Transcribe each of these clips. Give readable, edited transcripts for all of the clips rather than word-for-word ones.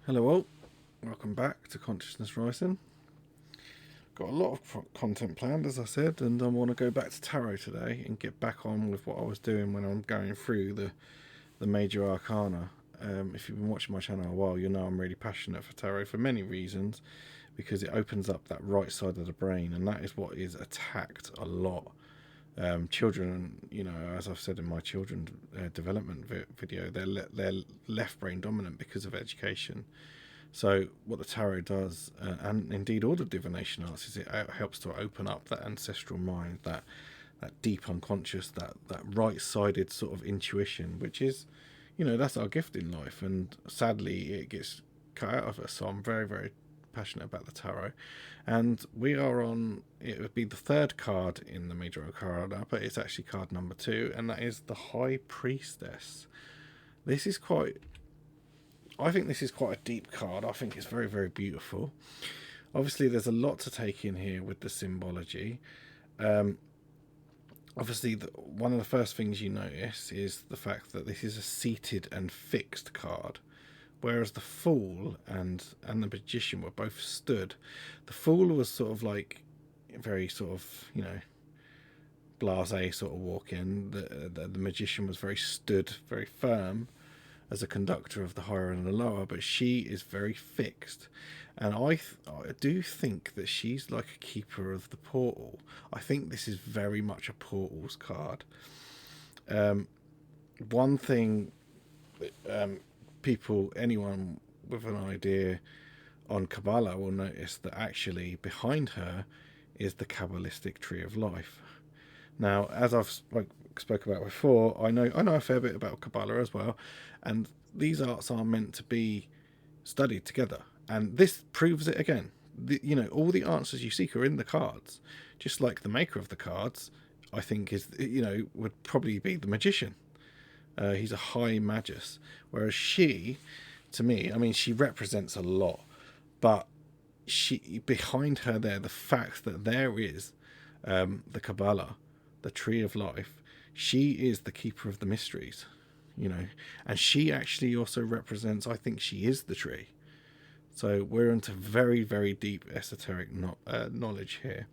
Hello all, welcome back to Consciousness Rising. Got a lot of content planned, as I said, and I want to go back to tarot today and get back on with what I was doing when I'm going through the major arcana. If you've been watching my channel a while, you'll know I'm really passionate for tarot for many reasons, because it opens up that right side of the brain, and that is what is attacked a lot. Children, as I've said in my children development video, they're left brain dominant because of education. So what the tarot does, and indeed all the divination arts, is it helps to open up that ancestral mind, that deep unconscious, that right-sided sort of intuition, which is, that's our gift in life, and sadly it gets cut out of us. So I'm very, very passionate about the tarot, and we are on, it would be the third card in the major arcana, but it's actually card number 2, and that is the High Priestess. This is quite, I think this is quite a deep card. I think it's very, very beautiful. Obviously, there's a lot to take in here with the symbology. Obviously, one of the first things you notice is the fact that this is a seated and fixed card, whereas the Fool and the Magician were both stood. The Fool was sort of like very sort of, blasé sort of walk in. The Magician was very stood, very firm, as a conductor of the higher and the lower, but she is very fixed, and I do think that she's like a keeper of the portal. I think this is very much a portals card. One thing, anyone with an idea on Kabbalah will notice that actually behind her is the Kabbalistic tree of life. Now, as I've spoke about before, I know a fair bit about Kabbalah as well, and these arts are meant to be studied together, and this proves it again. All the answers you seek are in the cards, just like the maker of the cards, I think, is, would probably be the Magician. He's a high magus, whereas she, to me, I mean, she represents a lot, but she, behind her there, the fact that there is the Kabbalah, the tree of life, she is the keeper of the mysteries, and she actually also represents, I think she is the tree. So we're into very, very deep esoteric knowledge here.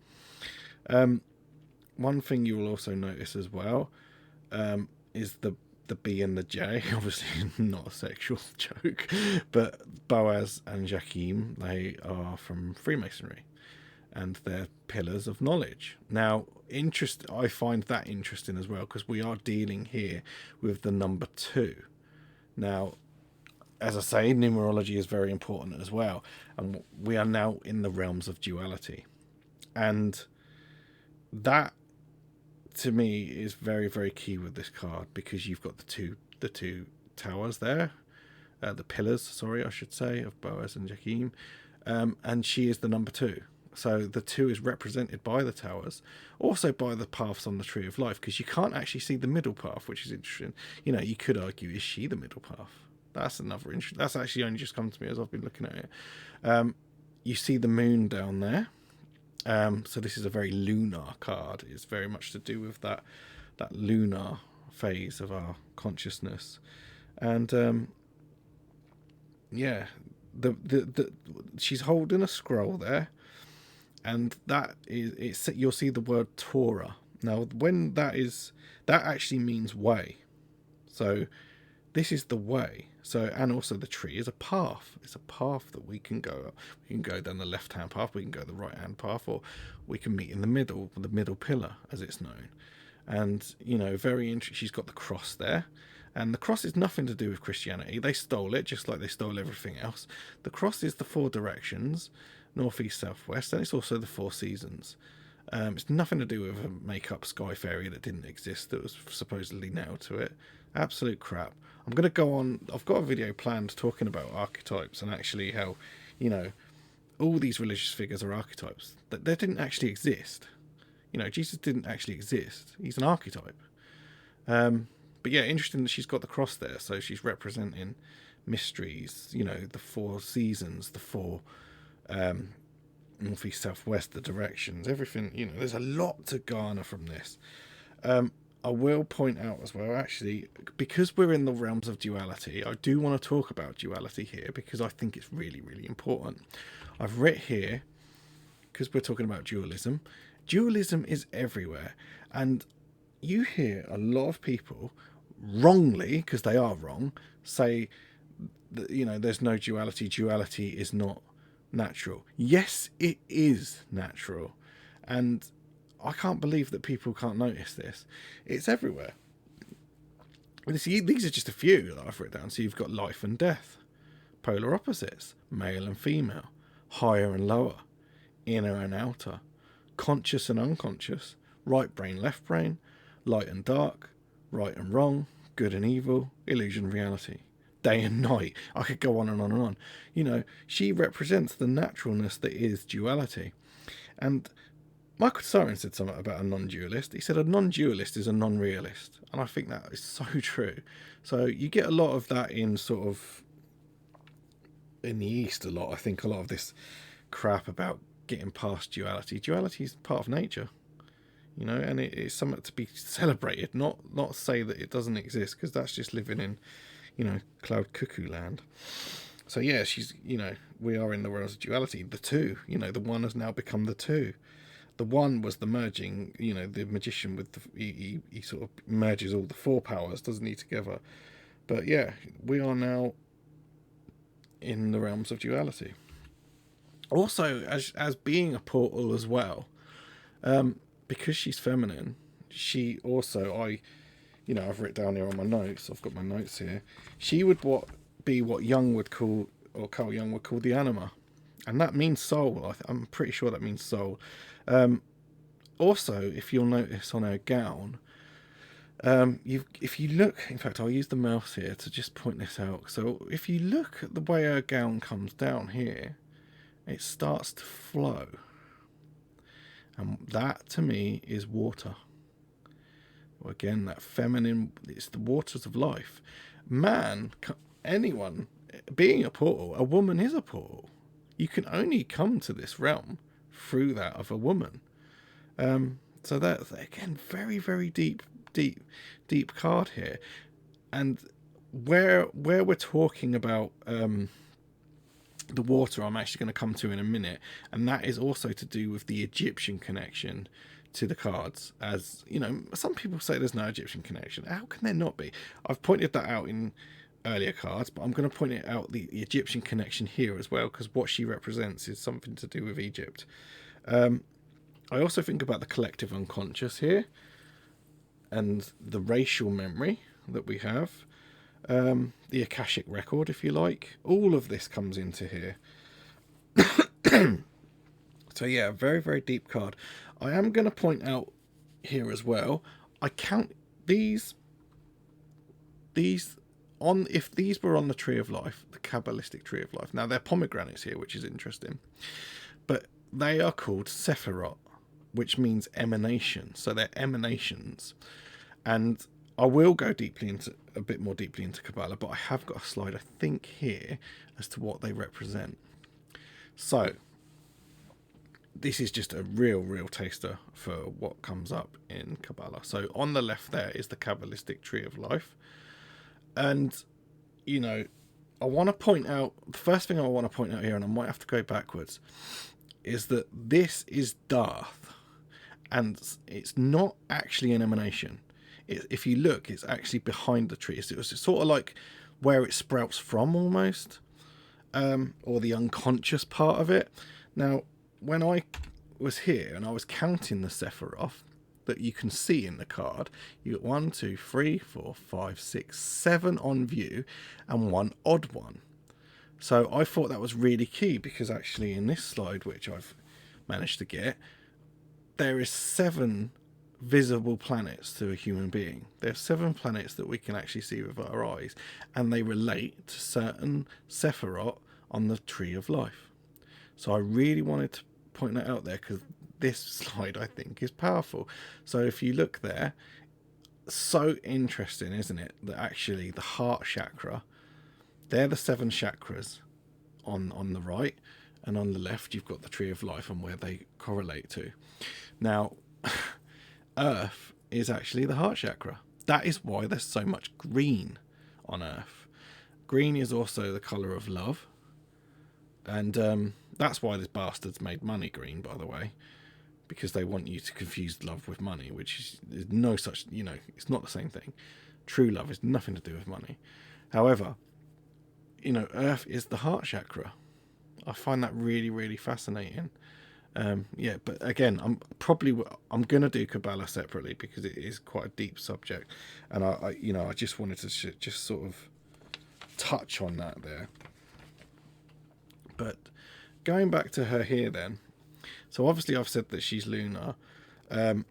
One thing you will also notice as well is the B and the J. Obviously not a sexual joke, but Boaz and Jachim, they are from Freemasonry, and they're pillars of knowledge. Now, I find that interesting as well, because we are dealing here with the number 2. Now, as I say, numerology is very important as well, and we are now in the realms of duality, and that, to me, is very, very key with this card, because you've got the two towers there, the pillars, sorry, I should say, of Boaz and Jachim, and she is the number 2. So the 2 is represented by the towers, also by the paths on the tree of life, because you can't actually see the middle path, which is interesting. You could argue, is she the middle path? That's another interesting. That's actually only just come to me as I've been looking at it. You see the moon down there. So this is a very lunar card. It's very much to do with that lunar phase of our consciousness, and she's holding a scroll there. And that is, you'll see the word Torah. Now, when that actually means way. So this is the way. So, and also the tree is a path. It's a path that we can go up. We can go down the left-hand path, we can go the right-hand path, or we can meet in the middle pillar, as it's known. And, very interesting. She's got the cross there. And the cross is nothing to do with Christianity. They stole it, just like they stole everything else. The cross is the 4 directions, north, east, south, west, and it's also the 4 seasons. It's nothing to do with a make-up sky fairy that didn't exist, that was supposedly nailed to it. Absolute crap. I'm going to go on, I've got a video planned talking about archetypes, and actually how, all these religious figures are archetypes. That they didn't actually exist. Jesus didn't actually exist. He's an archetype. But yeah, interesting that she's got the cross there, so she's representing mysteries, the 4 seasons, the 4 north, east, south, west, the directions, everything. There's a lot to garner from this. I will point out as well, actually, because we're in the realms of duality, I do want to talk about duality here because I think it's really, really important. I've written here, because we're talking about dualism, dualism is everywhere. And you hear a lot of people, wrongly, because they are wrong, say that, there's no duality. Duality is not natural. Yes, it is natural. And I can't believe that people can't notice this. It's everywhere. These are just a few that I've written down. So you've got life and death, polar opposites, male and female, higher and lower, inner and outer, conscious and unconscious, right brain, left brain, light and dark, right and wrong, good and evil, illusion, reality, day and night. I could go on and on and on. She represents the naturalness that is duality. And Michael Soren said something about a non-dualist. He said a non-dualist is a non-realist. And I think that is so true. So you get a lot of that in in the East a lot. I think a lot of this crap about getting past duality. Duality is part of nature, and it's something to be celebrated, not say that it doesn't exist, because that's just living in, cloud cuckoo land. So yeah, we are in the world of duality. The two, the one has now become the two. The one was the merging, the magician with he sort of merges all the four powers, doesn't he, together. But yeah, we are now in the realms of duality. Also, as being a portal as well, because she's feminine, she also, I've written down here on my notes, I've got my notes here, she would be what Jung would call, or Carl Jung would call, the anima. And that means soul. I'm pretty sure that means soul. Also, if you'll notice on her gown, if you look, in fact, I'll use the mouse here to just point this out. So if you look at the way her gown comes down here, it starts to flow. And that, to me, is water. Well, again, that feminine, it's the waters of life. Anyone, being a portal, a woman is a portal. You can only come to this realm through that of a woman. So that's, again, very, very deep card here. And where we're talking about the water, I'm actually going to come to in a minute, and that is also to do with the Egyptian connection to the cards. As some people say there's no Egyptian connection. How can there not be? I've pointed that out in earlier cards, but I'm going to point it out, the Egyptian connection here as well, because what she represents is something to do with Egypt. I also think about the collective unconscious here, and the racial memory that we have, the Akashic record, if you like. All of this comes into here. So yeah, very, very deep card. I am going to point out here as well, I count these on, if these were on the Tree of Life, the Kabbalistic Tree of Life. Now they're pomegranates here, which is interesting, but they are called Sephirot, which means emanation. So they're emanations. And I will go a bit more deeply into Kabbalah, but I have got a slide, I think, here as to what they represent. So this is just a real taster for what comes up in Kabbalah. So on the left there is the Kabbalistic Tree of Life. And, I want to point out, the first thing I want to point out here, and I might have to go backwards, is that this is Darth. And it's not actually an emanation. If you look, it's actually behind the tree. So it's sort of like where it sprouts from almost, or the unconscious part of it. Now, when I was here and I was counting the Sephiroth that you can see in the card, you got 1, 2, 3, 4, 5, 6, 7 on view and one odd one. So I thought that was really key, because actually in this slide, which I've managed to get, there is 7 visible planets to a human being. There are 7 planets that we can actually see with our eyes, and they relate to certain Sephiroth on the Tree of Life. So I really wanted to point that out there, because this slide, I think, is powerful. So if you look there, so interesting, isn't it, that actually the heart chakra, they're the 7 chakras on the right, and on the left you've got the Tree of Life and where they correlate to. Now, Earth is actually the heart chakra. That is why there's so much green on Earth. Green is also the colour of love. And that's why this bastard's made money green, by the way. Because they want you to confuse love with money, which is no such, it's not the same thing. True love has nothing to do with money. However, Earth is the heart chakra. I find that really, really fascinating. But again, I'm gonna do Kabbalah separately because it is quite a deep subject, and I just wanted to just sort of touch on that there. But going back to her here then, so obviously I've said that she's lunar, and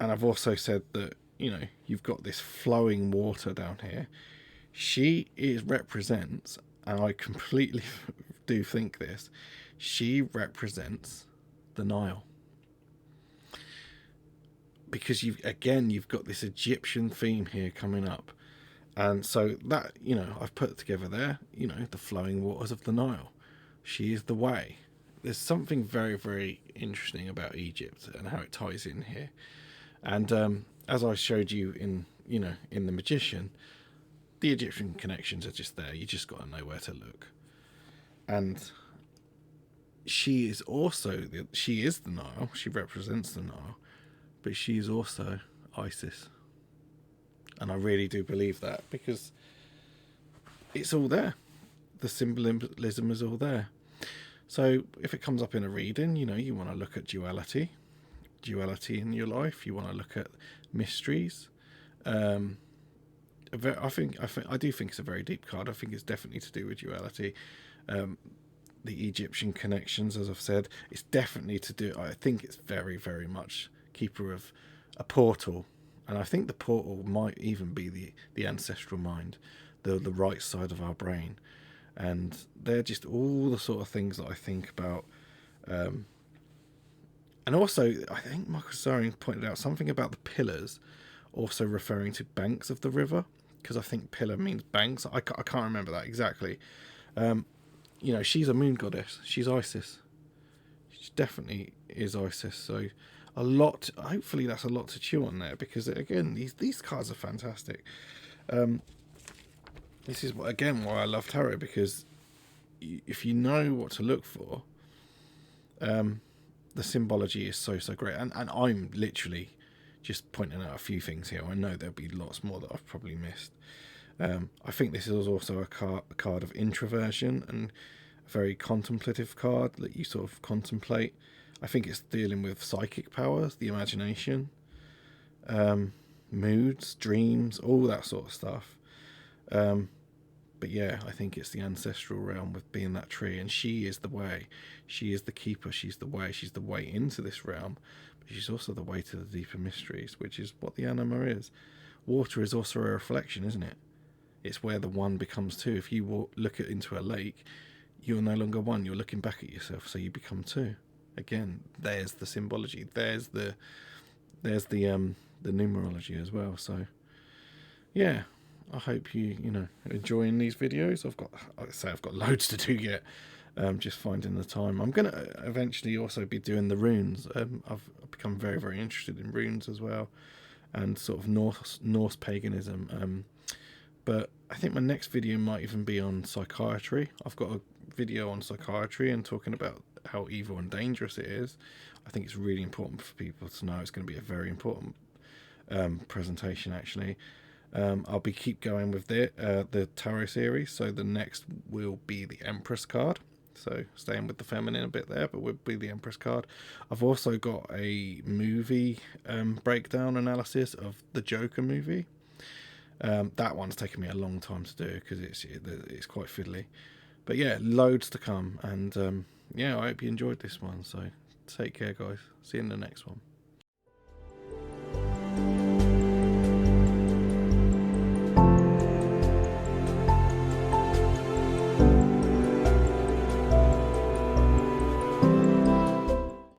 I've also said that you've got this flowing water down here. She represents, and I completely do think this, she represents the Nile. Because you've got this Egyptian theme here coming up. And so that, I've put together there, the flowing waters of the Nile. She is the way. There's something very, very interesting about Egypt and how it ties in here. And as I showed you in The Magician, the Egyptian connections are just there. You just got to know where to look. And she is the Nile. She represents the Nile, but she is also Isis. And I really do believe that because it's all there. The symbolism is all there. So if it comes up in a reading, you want to look at duality in your life. You want to look at mysteries. I do think it's a very deep card. I think it's definitely to do with duality. The Egyptian connections, as I've said, it's definitely to do. I think it's very, very much keeper of a portal, and I think the portal might even be the ancestral mind, the right side of our brain, and they're just all the sort of things that I think about. And also, I think Michael Saring pointed out something about the pillars, also referring to banks of the river, because I think pillar means banks. I can't remember that exactly. She's a moon goddess. She's Isis. She definitely is Isis. So hopefully that's a lot to chew on there, because again, these cards are fantastic. This is why I love tarot, because if you know what to look for, the symbology is so great. And I'm literally just pointing out a few things here. I know there'll be lots more that I've probably missed. I think this is also a card of introversion, and a very contemplative card that you sort of contemplate. I think it's dealing with psychic powers, the imagination, moods, dreams, all that sort of stuff. But yeah, I think it's the ancestral realm with being that tree, and she is the way. She is the keeper. She's the way. She's the way into this realm, but she's also the way to the deeper mysteries, which is what the anima is. Water is also a reflection, isn't it? It's where the one becomes two. If you look into a lake, you're no longer one. You're looking back at yourself, so you become two. Again, there's the symbology. There's the numerology as well. So, yeah, I hope you enjoying these videos. I've got loads to do yet. Just finding the time. I'm gonna eventually also be doing the runes. I've become very, very interested in runes as well, and sort of Norse paganism. But I think my next video might even be on psychiatry. I've got a video on psychiatry and talking about how evil and dangerous it is. I think it's really important for people to know. It's going to be a very important presentation, actually. I'll keep going with the tarot series. So the next will be the Empress card. So staying with the feminine a bit there, but will be the Empress card. I've also got a movie breakdown analysis of the Joker movie. That one's taken me a long time to do because it's quite fiddly. But yeah, loads to come. And I hope you enjoyed this one. So take care, guys. See you in the next one.